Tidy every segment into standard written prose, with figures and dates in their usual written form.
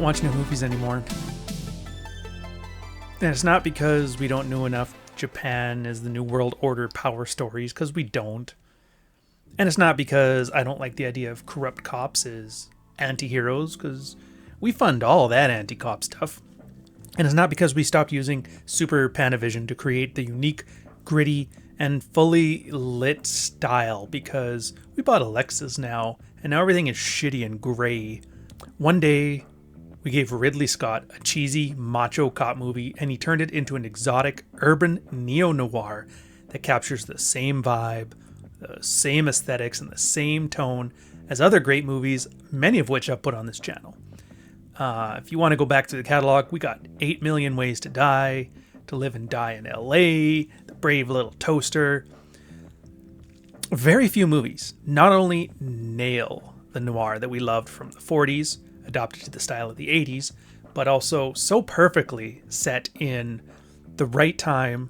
don't watch new movies anymore. And it's not because we don't know enough Japan as the New World Order power stories, because we don't. And it's not because I don't like the idea of corrupt cops as anti-heroes, because we fund all that anti-cop stuff. And it's not because we stopped using Super Panavision to create the unique, gritty, and fully lit style, because we bought Alexas now, and now everything is shitty and gray. One day, we gave Ridley Scott a cheesy, macho cop movie, and he turned it into an exotic, urban neo-noir that captures the same vibe, the same aesthetics, and the same tone as other great movies, many of which I've put on this channel. If you want to go back to the catalog, we got 8 Million Ways to Die, To Live and Die in LA, The Brave Little Toaster. Very few movies not only nail the noir that we loved from the 40s, adopted to the style of the 80s, but also so perfectly set in the right time,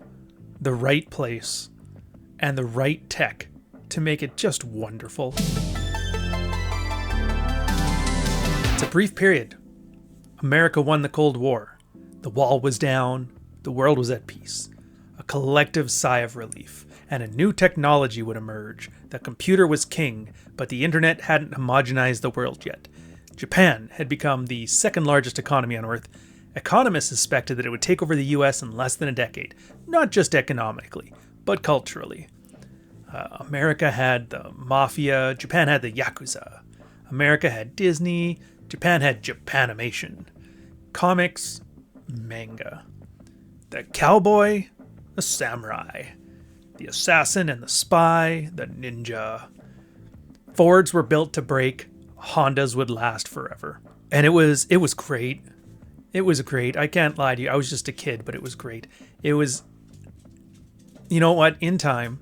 the right place, and the right tech to make it just wonderful. It's a brief period. America won the Cold War. The wall was down. The world was at peace. A collective sigh of relief. And a new technology would emerge. The computer was king, but the internet hadn't homogenized the world yet. Japan had become the second largest economy on Earth. Economists suspected that it would take over the US in less than a decade. Not just economically, but culturally. America had the mafia. Japan had the Yakuza. America had Disney. Japan had Japanimation. Comics, manga. The cowboy, the samurai. The assassin and the spy, the ninja. Fords were built to break. Hondas would last forever. And it was great. It was great. I can't lie to you. I was just a kid, but it was great. It was, you know what? In time,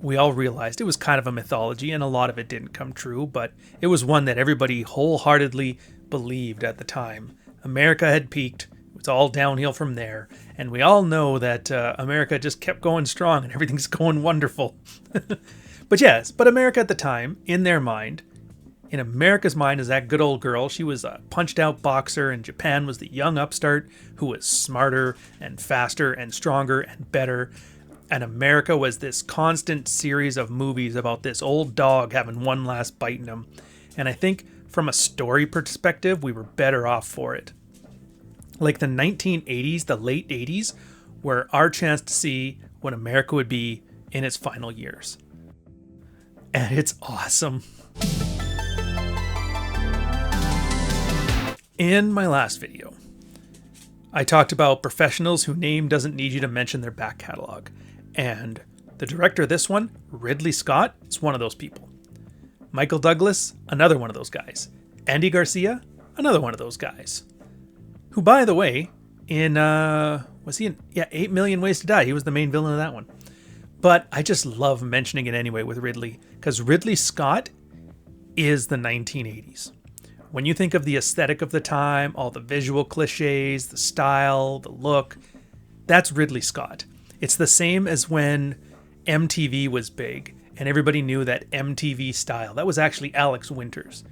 we all realized it was kind of a mythology, and a lot of it didn't come true, but it was one that everybody wholeheartedly believed at the time. America had peaked. It was all downhill from there. And we all know that America just kept going strong and everything's going wonderful. But America at the time, in their mind, in America's mind, is that good old girl. She was a punched-out boxer, and Japan was the young upstart who was smarter and faster and stronger and better. And America was this constant series of movies about this old dog having one last bite in him. And I think from a story perspective, we were better off for it. Like the 1980s, the late 80s, were our chance to see what America would be in its final years. And it's awesome. In my last video, I talked about professionals whose name doesn't need you to mention their back catalog. And the director of this one, Ridley Scott, is one of those people. Michael Douglas, another one of those guys. Andy Garcia, another one of those guys. Who, by the way, in, 8 Million Ways to Die. He was the main villain of that one. But I just love mentioning it anyway with Ridley, because Ridley Scott is the 1980s. When you think of the aesthetic of the time, all the visual cliches, the style, the look, that's Ridley Scott. It's the same as when MTV was big and everybody knew that MTV style. That was actually Alex Winters.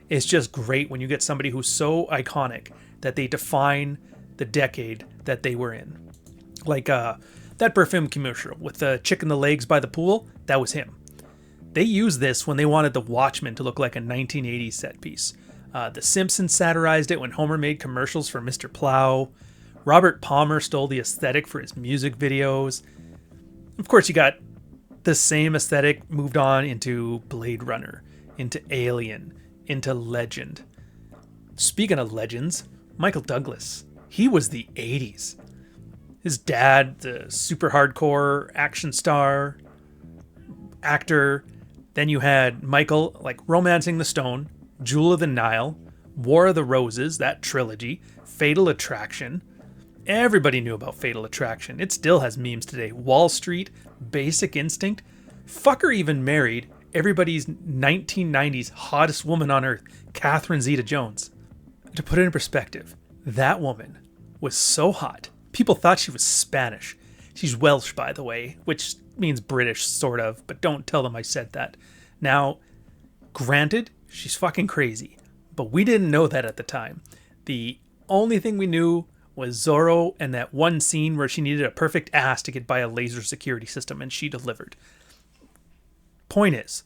It's just great when you get somebody who's so iconic that they define the decade that they were in. Like that perfume commercial with the chick in the legs by the pool, that was him. They used this when they wanted The Watchmen to look like a 1980s set piece. The Simpsons satirized it when Homer made commercials for Mr. Plow. Robert Palmer stole the aesthetic for his music videos. Of course, you got the same aesthetic moved on into Blade Runner, into Alien, into Legend. Speaking of legends, Michael Douglas. He was the 80s. His dad, the super hardcore action star, actor. Then you had Michael, like Romancing the Stone, Jewel of the Nile, War of the Roses, that trilogy, Fatal Attraction. Everybody knew about Fatal Attraction. It still has memes today. Wall Street, Basic Instinct. Fucker even married everybody's 1990s hottest woman on earth, Catherine Zeta-Jones. To put it in perspective, that woman was so hot, people thought she was Spanish. She's Welsh, by the way, which means British, sort of, but don't tell them I said that. Now, granted, she's fucking crazy, but we didn't know that at the time. The only thing we knew was Zorro and that one scene where she needed a perfect ass to get by a laser security system, and she delivered. Point is,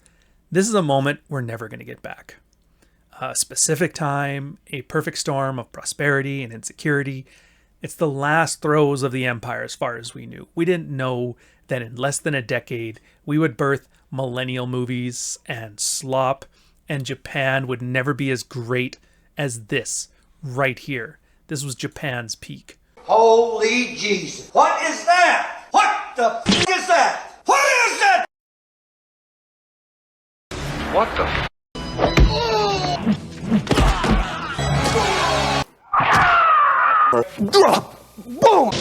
this is a moment we're never going to get back. A specific time, a perfect storm of prosperity and insecurity. It's the last throes of the empire as far as we knew. We didn't know that in less than a decade, we would birth millennial movies and slop, and Japan would never be as great as this right here. This was Japan's peak. Holy Jesus. What is that? What the f*** is that? What is that? What the f***? Boom!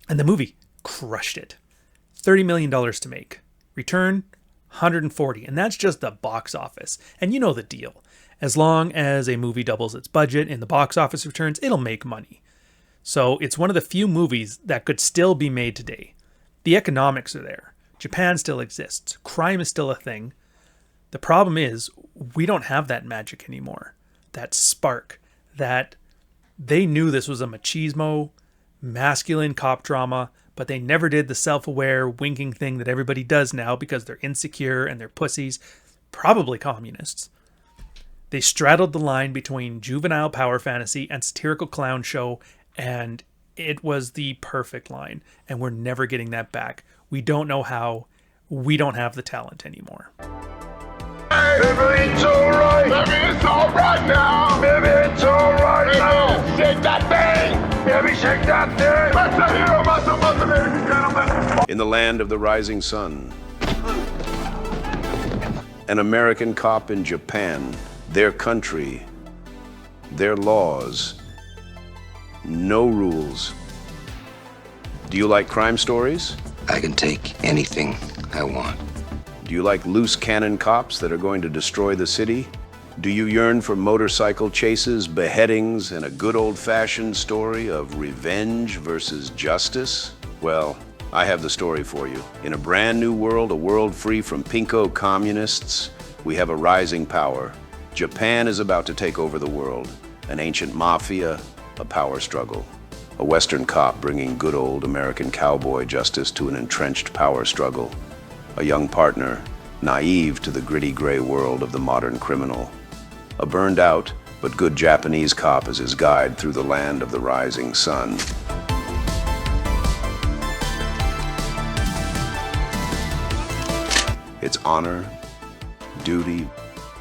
And the movie crushed it. $30 million to make. Return, 140. And that's just the box office. And you know the deal. As long as a movie doubles its budget in the box office returns, it'll make money. So it's one of the few movies that could still be made today. The economics are there. Japan still exists. Crime is still a thing. The problem is, we don't have that magic anymore. That spark. That they knew this was a machismo, masculine cop drama, but they never did the self-aware winking thing that everybody does now because they're insecure and they're pussies, probably communists. They straddled the line between juvenile power fantasy and satirical clown show, and it was the perfect line, and we're never getting that back. We don't know how. We don't have the talent anymore. Baby, it's alright. Baby, it's alright now. Baby, it's alright now. Shake that thing. Baby, shake that thing. Let's the hero, muscle, ladies and gentlemen. In the land of the rising sun, an American cop in Japan, their country, their laws, no rules. Do you like crime stories? I can take anything I want. Do you like loose cannon cops that are going to destroy the city? Do you yearn for motorcycle chases, beheadings, and a good old-fashioned story of revenge versus justice? Well, I have the story for you. In a brand new world, a world free from pinko communists, we have a rising power. Japan is about to take over the world. An ancient mafia, a power struggle. A Western cop bringing good old American cowboy justice to an entrenched power struggle. A young partner, naive to the gritty gray world of the modern criminal. A burned out, but good Japanese cop as his guide through the land of the rising sun. It's honor, duty,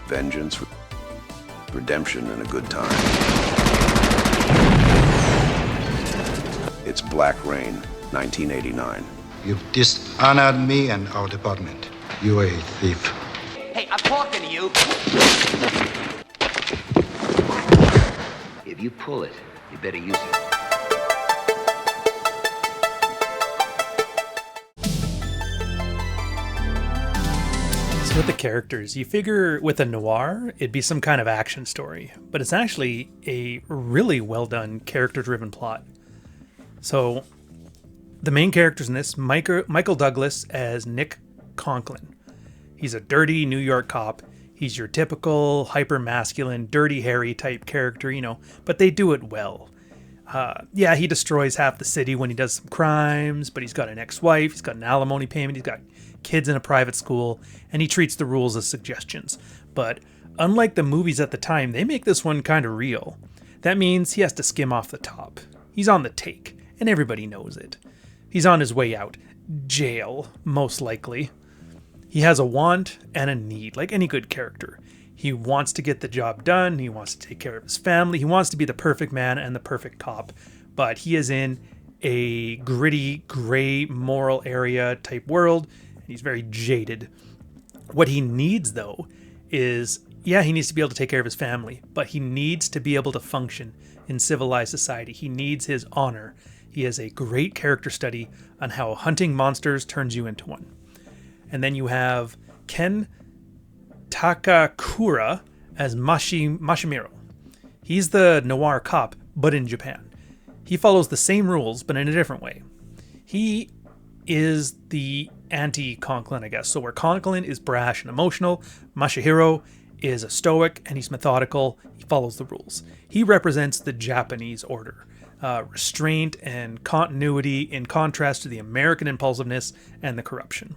vengeance, redemption, and a good time. It's Black Rain, 1989. You've dishonored me and our department. You are a thief. Hey, I'm talking to you. If you pull it, you better use it. So with the characters, you figure with a noir, it'd be some kind of action story, but it's actually a really well done character-driven plot. So the main characters in this, Michael Douglas as Nick Conklin. He's a dirty New York cop. He's your typical hyper-masculine, dirty Harry type character, you know, but they do it well. Yeah, he destroys half the city when he does some crimes, but he's got an ex-wife, he's got an alimony payment, he's got kids in a private school, and he treats the rules as suggestions. But unlike the movies at the time, they make this one kind of real. That means he has to skim off the top. He's on the take, and everybody knows it. He's on his way out. Jail, most likely. He has a want and a need, like any good character. He wants to get the job done. He wants to take care of his family. He wants to be the perfect man and the perfect cop. But he is in a gritty, gray, moral area type world. And he's very jaded. What he needs, though, is, yeah, he needs to be able to take care of his family. But he needs to be able to function in civilized society. He needs his honor. He has a great character study on how hunting monsters turns you into one. And then you have Ken Takakura as Mashimiro. He's the noir cop, but in Japan. He follows the same rules, but in a different way. He is the anti-Conklin, I guess. So where Conklin is brash and emotional, Masahiro is a stoic and he's methodical. He follows the rules. He represents the Japanese order. Restraint and continuity in contrast to the American impulsiveness and the corruption.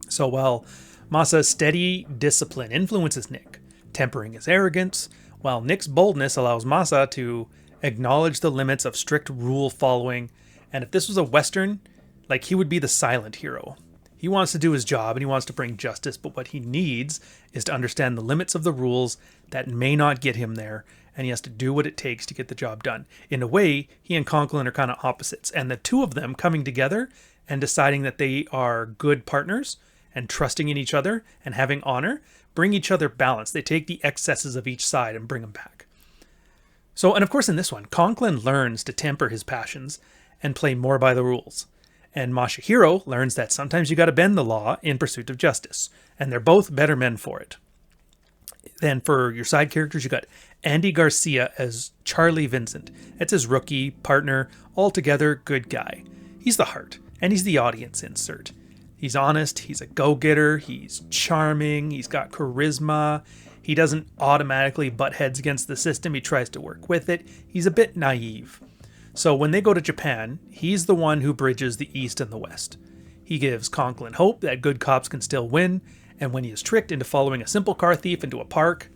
So while Masa's steady discipline influences Nick, tempering his arrogance, while Nick's boldness allows Masa to acknowledge the limits of strict rule following. And if this was a Western, like, he would be the silent hero. He wants to do his job and he wants to bring justice, but what he needs is to understand the limits of the rules that may not get him there, and he has to do what it takes to get the job done. In a way, he and Conklin are kind of opposites, and the two of them coming together and deciding that they are good partners and trusting in each other and having honor bring each other balance. They take the excesses of each side and bring them back. So, and of course in this one, Conklin learns to temper his passions and play more by the rules. And Masahiro learns that sometimes you got to bend the law in pursuit of justice. And they're both better men for it. Then for your side characters, you got Andy Garcia as Charlie Vincent. It's his rookie partner, altogether good guy. He's the heart, and he's the audience insert. He's honest, he's a go-getter, he's charming, he's got charisma. He doesn't automatically butt heads against the system, he tries to work with it. He's a bit naive. So when they go to Japan, he's the one who bridges the East and the West. He gives Conklin hope that good cops can still win, and when he is tricked into following a simple car thief into a park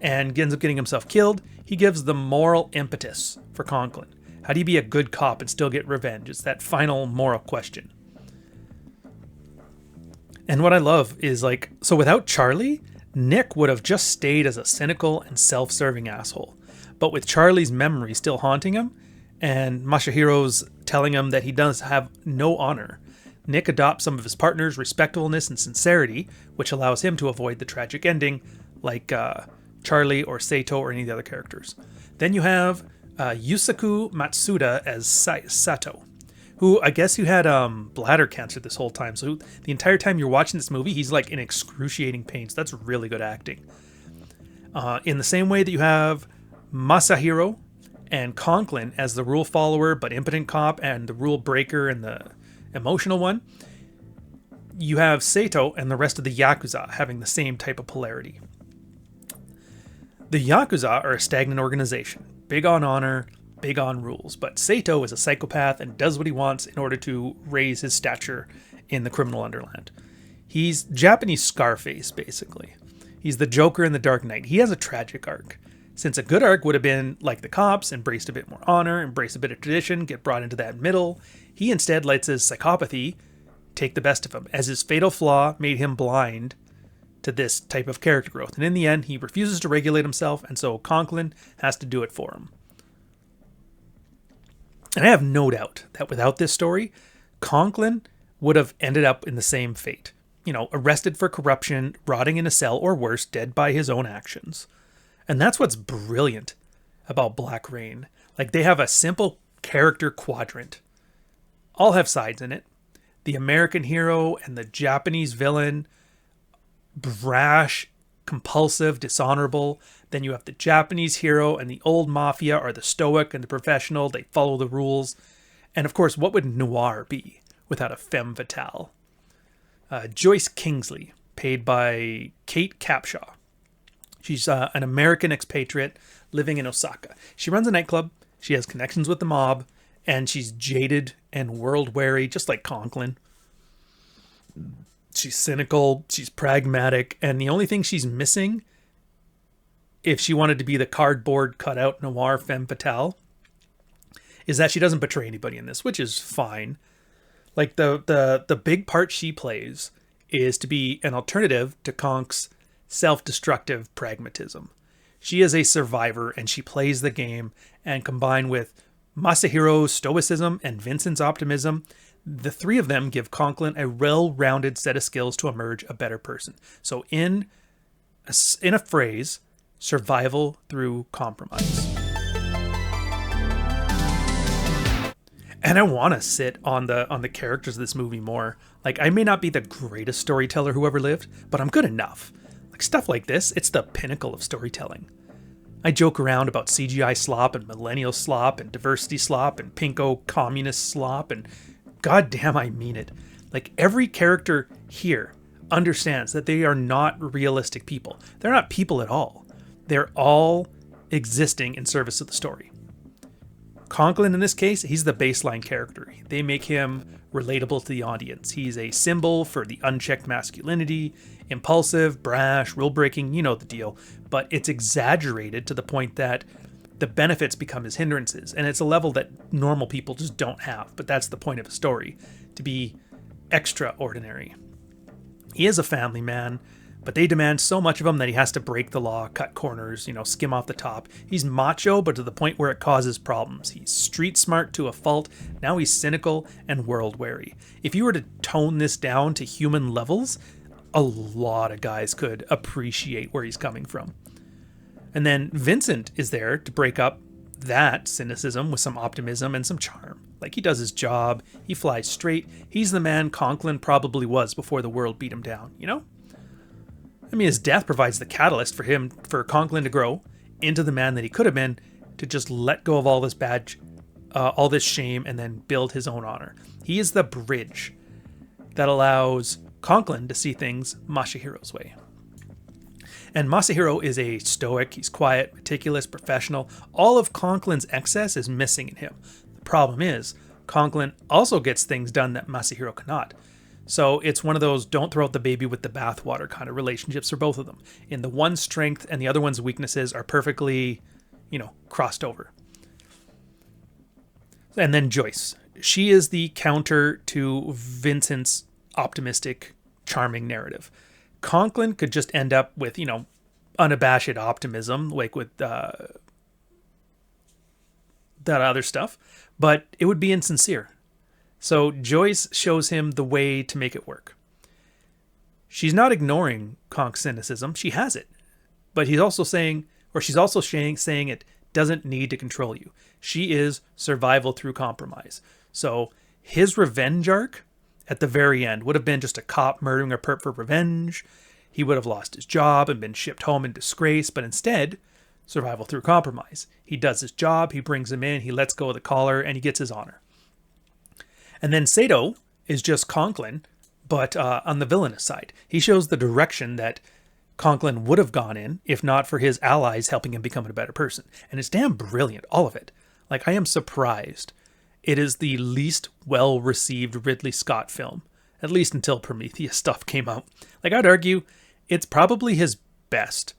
and ends up getting himself killed, he gives the moral impetus for Conklin. How do you be a good cop and still get revenge? It's that final moral question. And what I love is, like, so without Charlie, Nick would have just stayed as a cynical and self-serving asshole. But with Charlie's memory still haunting him, and Masahiro's telling him that he does have no honor, Nick adopts some of his partner's respectfulness and sincerity, which allows him to avoid the tragic ending, like Charlie or Sato or any of the other characters. Then you have Yusaku Matsuda as Sato, who I guess who had bladder cancer this whole time. So the entire time you're watching this movie, he's like in excruciating pain. So that's really good acting. In the same way that you have Masahiro and Conklin as the rule follower but impotent cop and the rule breaker and the emotional one, you have Sato and the rest of the Yakuza having the same type of polarity. The Yakuza are a stagnant organization, big on honor, big on rules, but Sato is a psychopath and does what he wants in order to raise his stature in the criminal underland. He's Japanese Scarface, basically. He's the Joker in The Dark Knight. He has a tragic arc. Since a good arc would have been like the cops, embraced a bit more honor, embrace a bit of tradition, get brought into that middle, he instead lets his psychopathy take the best of him, as his fatal flaw made him blind to this type of character growth. And in the end, he refuses to regulate himself, and so Conklin has to do it for him. And I have no doubt that without this story, Conklin would have ended up in the same fate. You know, arrested for corruption, rotting in a cell, or worse, dead by his own actions. And that's what's brilliant about Black Rain. Like, they have a simple character quadrant. All have sides in it. The American hero and the Japanese villain, brash, compulsive, dishonorable. Then you have the Japanese hero and the old mafia are the stoic and the professional. They follow the rules. And of course, what would noir be without a femme fatale? Joyce Kingsley, played by Kate Capshaw. She's an American expatriate living in Osaka. She runs a nightclub. She has connections with the mob. And she's jaded and world-weary, just like Conklin. She's cynical. She's pragmatic. And the only thing she's missing, if she wanted to be the cardboard cutout noir femme fatale, is that she doesn't betray anybody in this, which is fine. Like, the big part she plays is to be an alternative to Conk's self-destructive pragmatism. She is a survivor, and she plays the game, and combined with Masahiro's stoicism and Vincent's optimism, the three of them give Conklin a well-rounded set of skills to emerge a better person. So in a phrase, survival through compromise. And I want to sit on the characters of this movie more. Like, I may not be the greatest storyteller who ever lived, but I'm good enough. Like, stuff like this, it's the pinnacle of storytelling. I joke around about CGI slop and millennial slop and diversity slop and pinko communist slop, and goddamn, I mean it. Like, every character here understands that they are not realistic people. They're not people at all. They're all existing in service of the story. Conklin, in this case, he's the baseline character. They make him relatable to the audience. He's a symbol for the unchecked masculinity, impulsive, brash, rule-breaking, you know the deal. But it's exaggerated to the point that the benefits become his hindrances. And it's a level that normal people just don't have. But that's the point of a story, to be extraordinary. He is a family man, but they demand so much of him that he has to break the law, cut corners, skim off the top. He's macho, but to the point where it causes problems. He's street smart to a fault. Now he's cynical and world weary. If you were to tone this down to human levels, a lot of guys could appreciate where he's coming from. And then Vincent is there to break up that cynicism with some optimism and some charm. Like, he does his job, he flies straight. He's the man Conklin probably was before the world beat him down, I mean, his death provides the catalyst for Conklin to grow into the man that he could have been, to just let go of all this all this shame, and then build his own honor. He is the bridge that allows Conklin to see things Masahiro's way. And Masahiro is a stoic, he's quiet, meticulous, professional. All of Conklin's excess is missing in him. The problem is, Conklin also gets things done that Masahiro cannot. So it's one of those don't throw out the baby with the bathwater kind of relationships for both of them. In the one's strength and the other one's weaknesses are perfectly, crossed over. And then Joyce. She is the counter to Vincent's optimistic, charming narrative. Conklin could just end up with, unabashed optimism, like with that other stuff, but it would be insincere. So Joyce shows him the way to make it work. She's not ignoring Conk's cynicism. She has it. But she's also saying it doesn't need to control you. She is survival through compromise. So his revenge arc at the very end would have been just a cop murdering a perp for revenge. He would have lost his job and been shipped home in disgrace. But instead, survival through compromise. He does his job. He brings him in. He lets go of the collar and he gets his honor. And then Sato is just Conklin, but on the villainous side. He shows the direction that Conklin would have gone in if not for his allies helping him become a better person. And it's damn brilliant, all of it. Like, I am surprised. It is the least well-received Ridley Scott film, at least until Prometheus stuff came out. Like, I'd argue it's probably his best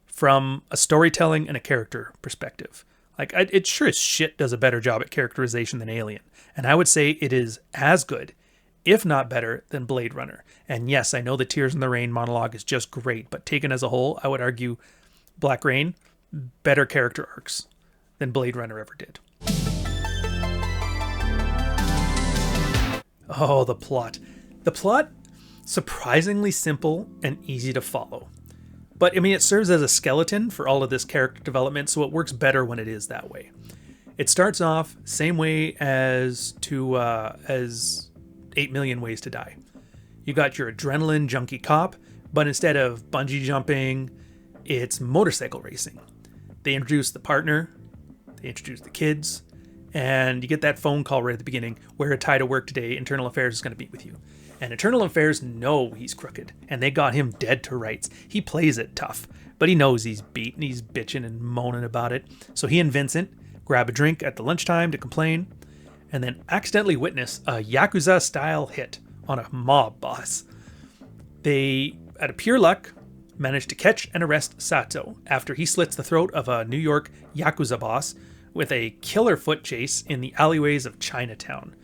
from a storytelling and a character perspective. Like, it sure as shit does a better job at characterization than Alien. And I would say it is as good, if not better, than Blade Runner. And yes, I know the Tears in the Rain monologue is just great, but taken as a whole, I would argue Black Rain, better character arcs than Blade Runner ever did. Oh, the plot. The plot, surprisingly simple and easy to follow. But, I mean, it serves as a skeleton for all of this character development, so it works better when it is that way. It starts off same way as 8 Million Ways to Die. You got your adrenaline junkie cop, but instead of bungee jumping, it's motorcycle racing. They introduce the partner, they introduce the kids, and you get that phone call right at the beginning, wear a tie to work today, Internal Affairs is going to meet with you. And Internal Affairs know he's crooked, and they got him dead to rights. He plays it tough, but he knows he's beat, and he's bitching and moaning about it. So he and Vincent grab a drink at the lunchtime to complain, and then accidentally witness a Yakuza-style hit on a mob boss. They, out of pure luck, manage to catch and arrest Sato after he slits the throat of a New York Yakuza boss with a killer foot chase in the alleyways of Chinatown.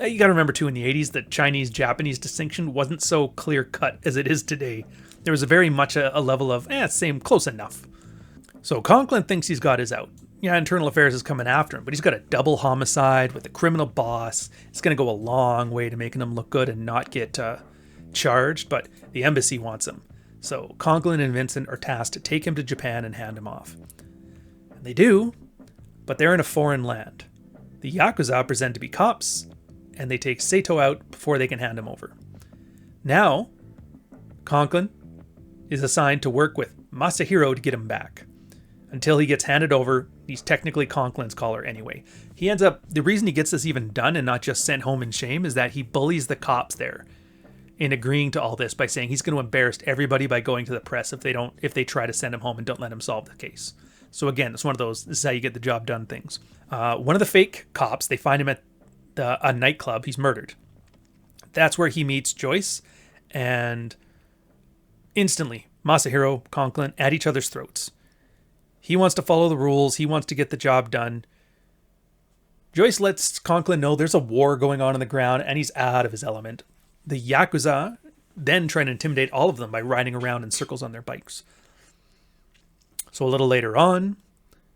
You gotta remember too, in the 80s, the Chinese-Japanese distinction wasn't so clear-cut as it is today. There was very much a level of, same, close enough. So Conklin thinks he's got his out. Yeah, Internal Affairs is coming after him, but he's got a double homicide with a criminal boss. It's going to go a long way to making him look good and not get charged, but the embassy wants him. So Conklin and Vincent are tasked to take him to Japan and hand him off. And they do, but they're in a foreign land. The Yakuza pretend to be cops, and they take Sato out before they can hand him over. Now, Conklin is assigned to work with Masahiro to get him back. Until he gets handed over, He's technically Conklin's caller anyway. He ends up, the reason he gets this even done and not just sent home in shame is that he bullies the cops there in agreeing to all this by saying he's going to embarrass everybody by going to the press if they try to send him home and don't let him solve the case. So again, it's one of those, this is how you get the job done things. One of the fake cops, they find him at a nightclub. He's murdered. That's where he meets Joyce, and instantly, Masahiro, Conklin, at each other's throats. He wants to follow the rules. He wants to get the job done. Joyce lets Conklin know there's a war going on the ground, and he's out of his element. The Yakuza then try to intimidate all of them by riding around in circles on their bikes. So a little later on,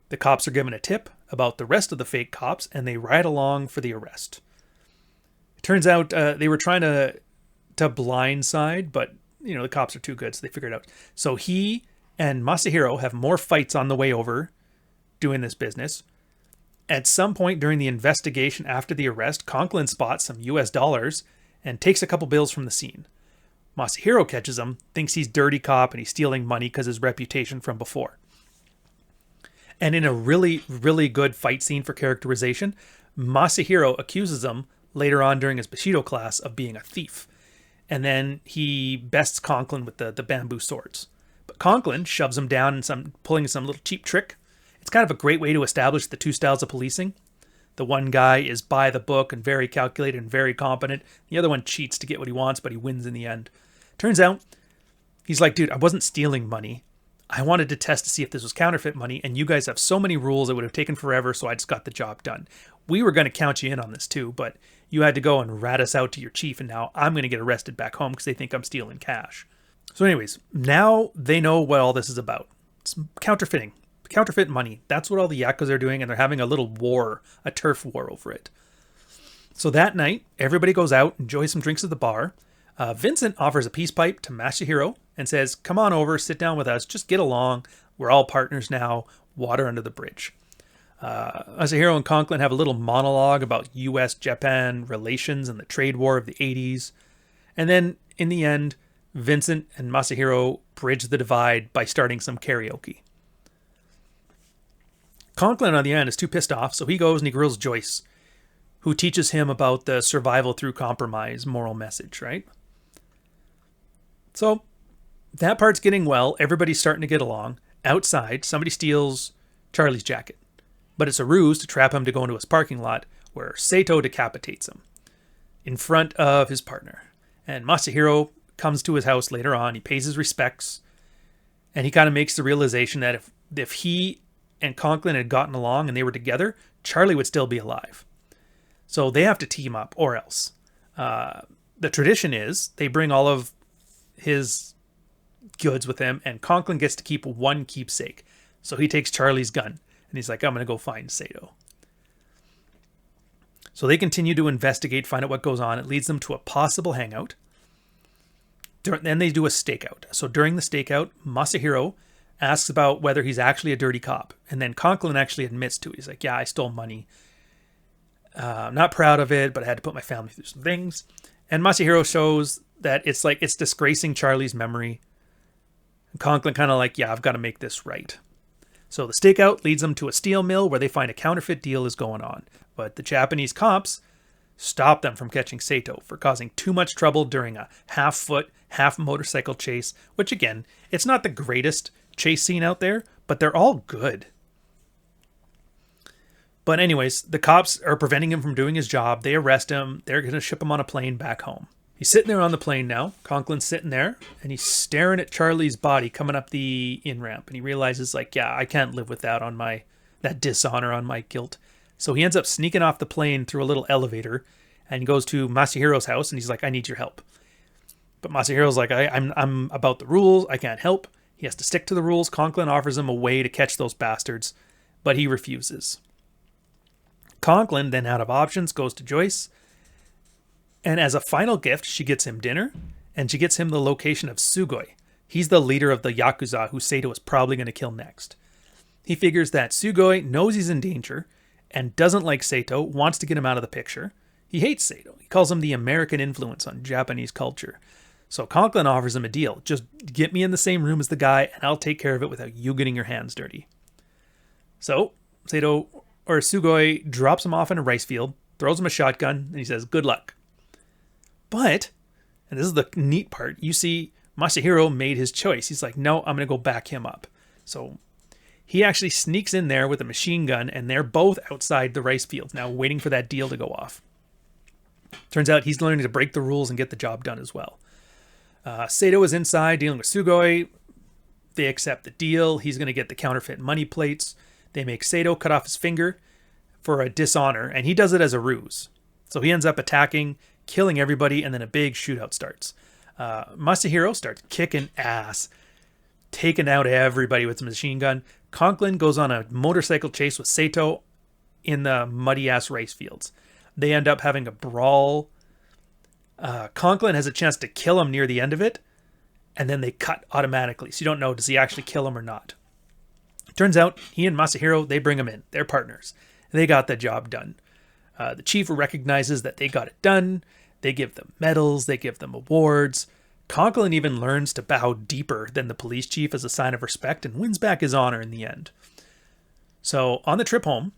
the cops are given a tip about the rest of the fake cops, and they ride along for the arrest. It turns out they were trying to blindside, but the cops are too good, so they figured it out. So he and Masahiro have more fights on the way over doing this business. At some point during the investigation after the arrest, Conklin spots some US dollars and takes a couple bills from the scene. Masahiro catches him, thinks he's dirty cop and he's stealing money because his reputation from before. And in a really, really good fight scene for characterization, Masahiro accuses him later on during his Bushido class of being a thief. And then he bests Conklin with the bamboo swords. But Conklin shoves him down and pulling some little cheap trick. It's kind of a great way to establish the two styles of policing. The one guy is by the book and very calculated and very competent. The other one cheats to get what he wants, but he wins in the end. Turns out, he's like, dude, I wasn't stealing money. I wanted to test to see if this was counterfeit money, and you guys have so many rules it would have taken forever, so I just got the job done. We were going to count you in on this too, but you had to go and rat us out to your chief, and now I'm going to get arrested back home because they think I'm stealing cash. So anyways, now they know what all this is about. It's counterfeiting. Counterfeit money. That's what all the Yakuza are doing, and they're having a little war, a turf war over it. So that night, everybody goes out, enjoys some drinks at the bar. Vincent offers a peace pipe to Masahiro and says, come on over, sit down with us, just get along. We're all partners now. Water under the bridge. Masahiro and Conklin have a little monologue about US-Japan relations and the trade war of the 80s. And then, in the end, Vincent and Masahiro bridge the divide by starting some karaoke. Conklin, on the end, is too pissed off, so he goes and he grills Joyce, who teaches him about the survival through compromise moral message, right? So, that part's getting well. Everybody's starting to get along. Outside, somebody steals Charlie's jacket. But it's a ruse to trap him to go into his parking lot, where Sato decapitates him in front of his partner. And Masahiro comes to his house later on. He pays his respects. And he kind of makes the realization that if he and Conklin had gotten along and they were together, Charlie would still be alive. So they have to team up, or else. The tradition is they bring all of his goods with him, and Conklin gets to keep one keepsake. So he takes Charlie's gun, and he's like, I'm going to go find Sato. So they continue to investigate, find out what goes on. It leads them to a possible hangout. Then they do a stakeout. So during the stakeout, Masahiro asks about whether he's actually a dirty cop. And then Conklin actually admits to it. He's like, yeah, I stole money. I'm not proud of it, but I had to put my family through some things. And Masahiro shows that it's disgracing Charlie's memory. And Conklin kind of like, yeah, I've got to make this right. So the stakeout leads them to a steel mill where they find a counterfeit deal is going on. But the Japanese cops stop them from catching Sato for causing too much trouble during a half-foot, half-motorcycle chase, which again, it's not the greatest chase scene out there, but they're all good. But anyways, the cops are preventing him from doing his job. They arrest him. They're going to ship him on a plane back home. He's sitting there on the plane now. Conklin's sitting there, and he's staring at Charlie's body coming up the in-ramp. And he realizes, like, yeah, I can't live with that dishonor on my guilt. So he ends up sneaking off the plane through a little elevator and goes to Masahiro's house, and he's like, I need your help. But Masahiro's like, I'm about the rules. I can't help. He has to stick to the rules. Conklin offers him a way to catch those bastards, but he refuses. Conklin, then out of options, goes to Joyce. And as a final gift, she gets him dinner, and she gets him the location of Sugoi. He's the leader of the Yakuza who Sato is probably going to kill next. He figures that Sugoi knows he's in danger and doesn't like Sato, wants to get him out of the picture. He hates Sato. He calls him the American influence on Japanese culture. So Conklin offers him a deal. Just get me in the same room as the guy, and I'll take care of it without you getting your hands dirty. So Sato or Sugoi drops him off in a rice field, throws him a shotgun, and he says, "Good luck." But, and this is the neat part, you see Masahiro made his choice. He's like, no, I'm going to go back him up. So he actually sneaks in there with a machine gun, and they're both outside the rice fields now, waiting for that deal to go off. Turns out he's learning to break the rules and get the job done as well. Sato is inside dealing with Sugoi. They accept the deal. He's going to get the counterfeit money plates. They make Sato cut off his finger for a dishonor, and he does it as a ruse. So he ends up attacking, killing everybody, and then a big shootout starts. Masahiro starts kicking ass, taking out everybody with his machine gun. Conklin goes on a motorcycle chase with Sato in the muddy-ass rice fields. They end up having a brawl. Conklin has a chance to kill him near the end of it, and then they cut automatically. So you don't know, does he actually kill him or not? Turns out he and Masahiro, they bring him in. They're partners. They got the job done. The chief recognizes that they got it done. They give them medals. They give them awards. Conklin even learns to bow deeper than the police chief as a sign of respect and wins back his honor in the end. So on the trip home,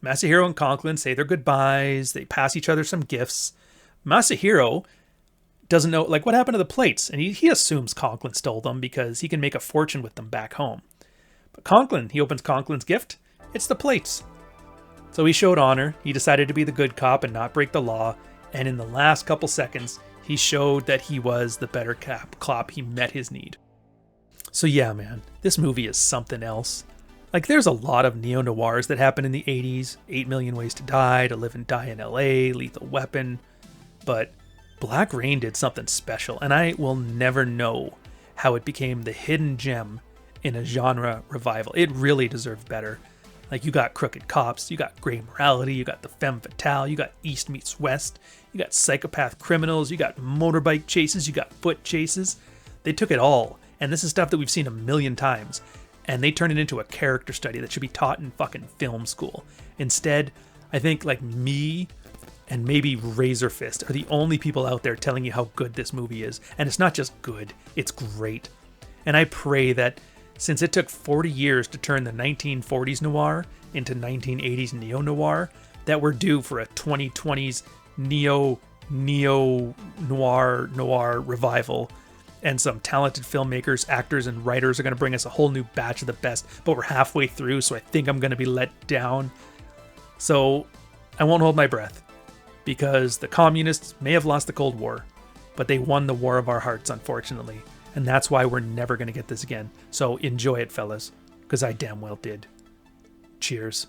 Masahiro and Conklin say their goodbyes. They pass each other some gifts. Masahiro doesn't know, like, what happened to the plates? And he assumes Conklin stole them because he can make a fortune with them back home. But Conklin, he opens Conklin's gift. It's the plates. So he showed honor. He decided to be the good cop and not break the law. And in the last couple seconds, he showed that he was the better cop. He met his need. So yeah, man, this movie is something else. Like, there's a lot of neo-noirs that happened in the 80s. 8 Million Ways to Die, To Live and Die in LA, Lethal Weapon. But Black Rain did something special, and I will never know how it became the hidden gem in a genre revival. It really deserved better. Like, you got Crooked Cops, you got Grey Morality, you got The Femme Fatale, you got East Meets West, you got Psychopath Criminals, you got motorbike chases, you got foot chases. They took it all, and this is stuff that we've seen a million times, and they turned it into a character study that should be taught in fucking film school. Instead, I think, like, me and maybe Razor Fist are the only people out there telling you how good this movie is. And it's not just good, it's great. And I pray that since it took 40 years to turn the 1940s noir into 1980s neo-noir, that we're due for a 2020s neo-noir revival. And some talented filmmakers, actors, and writers are going to bring us a whole new batch of the best. But we're halfway through, so I think I'm going to be let down. So I won't hold my breath, because the communists may have lost the Cold War, but they won the war of our hearts, unfortunately. And that's why we're never going to get this again. So enjoy it, fellas, because I damn well did. Cheers.